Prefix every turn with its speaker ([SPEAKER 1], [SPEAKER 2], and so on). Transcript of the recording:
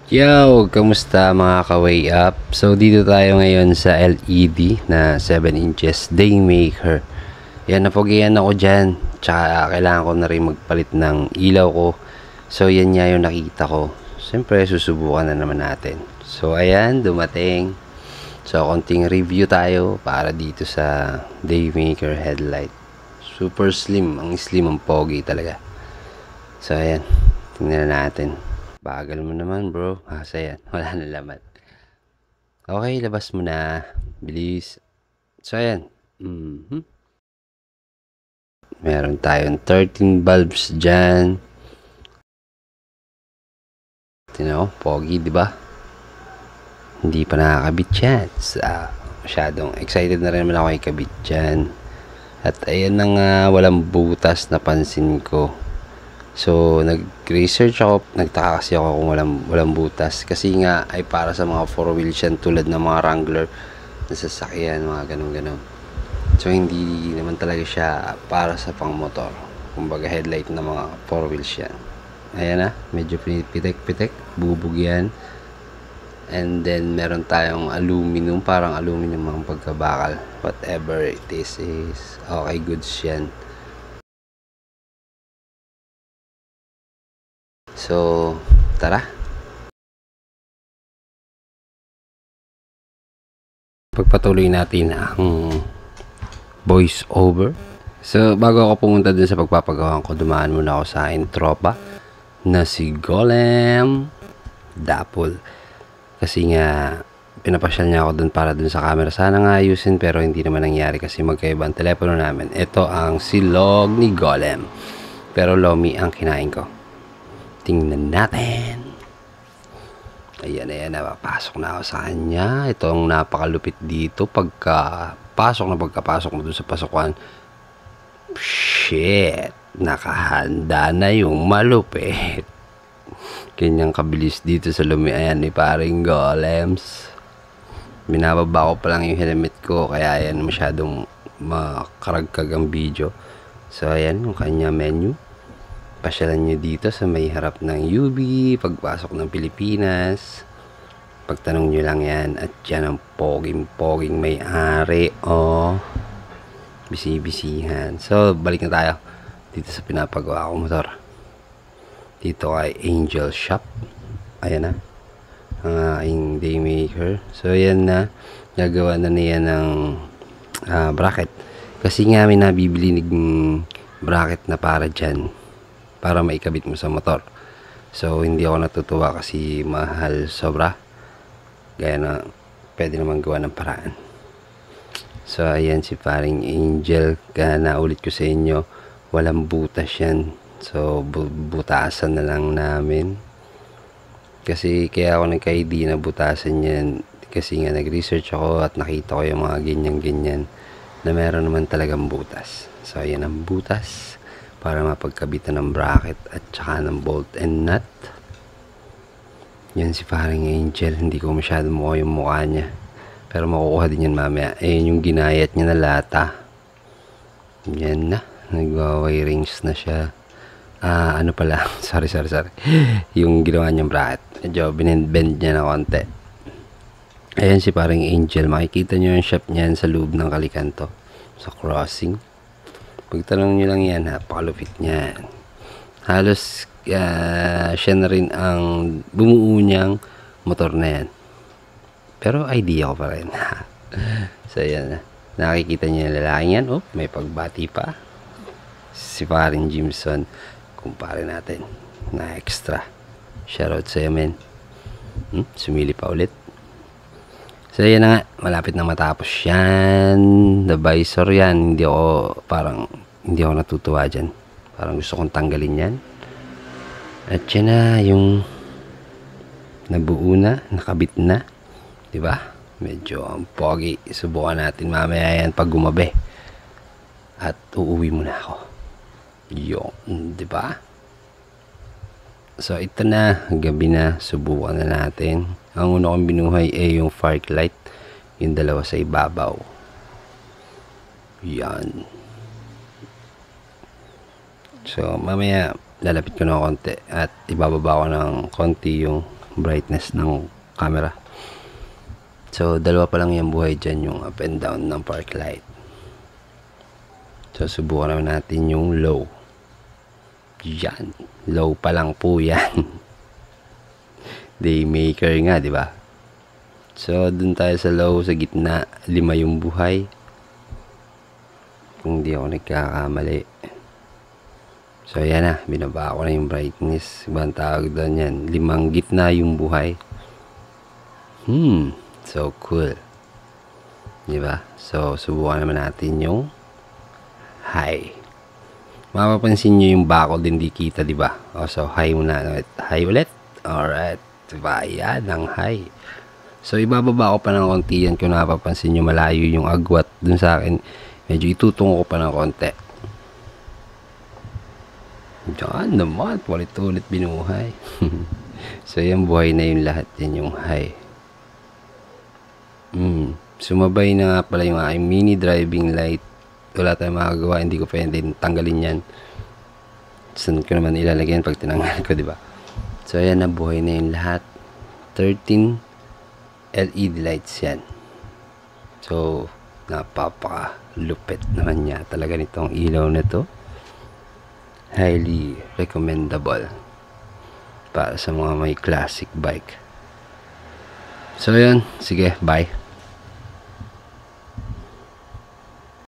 [SPEAKER 1] Yo, kamusta mga ka-way up? So, dito tayo ngayon sa LED na 7 inches Daymaker. Yan, napogian ako dyan. Tsaka, kailangan ko na rin magpalit ng ilaw ko. So, yan nga yung nakita ko. Siyempre, susubukan na naman natin. So, ayan, dumating. So, konting review tayo para dito sa Daymaker headlight. Super slim. Ang slim, ang pogi talaga. So, ayan. Tingnan natin. Bagal mo naman, bro. Asa yan. Wala na laman. Okay, labas mo na. Bilis. So, ayan. Meron tayong 13 bulbs dyan. Tino, pogi, di ba? Hindi pa nakakabit yan. Masyadong excited na rin naman ako ikabit dyan. At ayan na nga, walang butas na pansin ko. So, nag-research ako, nagtaka kasi ako kung walang butas. Kasi nga, ay para sa mga 4-wheels yan, tulad ng mga Wrangler na sasakyan, mga ganun-ganun. So, hindi naman talaga siya para sa pang-motor. Kumbaga, headlight ng mga 4-wheels yan. Ayan na, medyo pitek-pitek, bubog yan. And then, meron tayong aluminum, parang aluminum ang pagkabakal. Whatever it is okay, goods yan. So, tara. Pagpatuloy natin ang voice over. So, bago ako pumunta dun sa pagpapagawa ko, dumaan muna ako sa aking tropa na si Golem Dapol. Kasi nga, pinapasyal niya ako dun para dun sa camera. Sana nga ayusin, pero hindi naman nangyari kasi magkaiba ang telepono namin. Ito ang silog ni Golem. Pero lomi ang kinain ko. Tingnan natin. Ayan, napapasok na ako sa kanya. Ito ang napakalupit dito. Pagkapasok mo dun sa pasukan, shit, nakahanda na yung malupit. Kanyang kabilis dito sa lumi. Ayan, ni paring Golems. Binababa ko pa lang yung helmet ko, kaya ayan, masyadong makaragkag ang video. So, ayan, yung kanya menu. Pasyalan nyo dito sa may harap ng UB, pagpasok ng Pilipinas. Pagtanong nyo lang yan. At yan ang poging may-ari. Bisi-bisihan. So, balik na tayo dito sa pinapagawa ko motor. Dito kay Angel Shop. Ayan na. Ang aking Daymaker. So, ayan na. Nagawa na niya ng bracket. Kasi nga may nabibili ng bracket na para dyan. Para maikabit mo sa motor. So, hindi ako natutuwa kasi mahal sobra. Gaya na, pwede naman gawa ng paraan. So, ayan si paring Angel. Kaya naulit ko sa inyo, walang butas yan. So, butasan na lang namin. Kasi kaya ako nagka-idea na butasan yan. Kasi nga nag-research ako at nakita ko yung mga ganyan-ganyan na meron naman talagang butas. So, ayan ang butas. Para mapagkabitan ng bracket at saka ng bolt and nut. Yan si paring Angel. Hindi ko masyado mukha yung mukha niya. Pero makukuha din yan mamaya. Ayan yung ginayat niya na lata. Yan na. Nagwa-wirings na siya. Ano pala. sorry. Yung ginawa niyang bracket. Medyo binend niya na konti. Ayan si paring Angel. Makikita niyo yung shop niyan sa loob ng Kalikanto. Sa crossing. Pagtanong nyo lang yan, napakalupit niyan. Halos siya na rin ang bumuo niyang motor na yan. Pero idea ko pa rin. So yan, nakikita niyo yung lalaki yan. Oh, may pagbati pa. Si paring Jimson. Kumpare natin na extra. Shoutout sa'yo, men. Sumili pa ulit. So yan na nga, malapit na matapos yan. The visor yan, hindi ako natutuwa dyan. Parang gusto kong tanggalin yan. At yan na yung nabuo na, nakabit na. Diba? Medyo ang pogi. Subukan natin mamaya yan pag gumabi. At uuwi muna ako. Yun, diba? So ito na, gabi na, subukan na natin. Ang una kong binuhay ay yung fog light, yung dalawa sa ibabaw. Yan. So mamaya lalapit ko na konti at ibababa ko ng konti yung brightness ng camera. So dalawa pa lang yung buhay dyan, yung up and down ng park light. So subukan naman natin yung low. Yan, low pa lang po yan. Daymaker nga, di ba? So dun tayo sa low, sa gitna, 5 yung buhay. Kung di ako nagkakamali. So yan na, binaba ko na yung brightness. Ibang tawag doon yan, 5 gitna yung buhay. So cool. Diba? So subukan naman natin yung high. Mapapansin nyo yung bakod hindi kita, diba? So high muna. High ulit. Alright. Diba? Yan ang high. So ibababa ko pa ng konti yan. Kung napapansin nyo, malayo yung agwat dun sa akin. Medyo itutungo ko pa ng konti. Diyan naman, ulit-ulit binuhay. So yan, buhay na yung lahat. Yan yung high. Sumabay na nga pala yung aking mini driving light. Wala tayong makagawa, hindi ko pwede tanggalin yan. Saan ko naman ilalagyan pag tinanggal ko, diba? So yan, nabuhay na yung lahat. 13 LED lights yan. So napaka-lupit naman niya talaga nitong ilaw na to. Highly recommendable para sa mga may classic bike. So yan, sige, bye.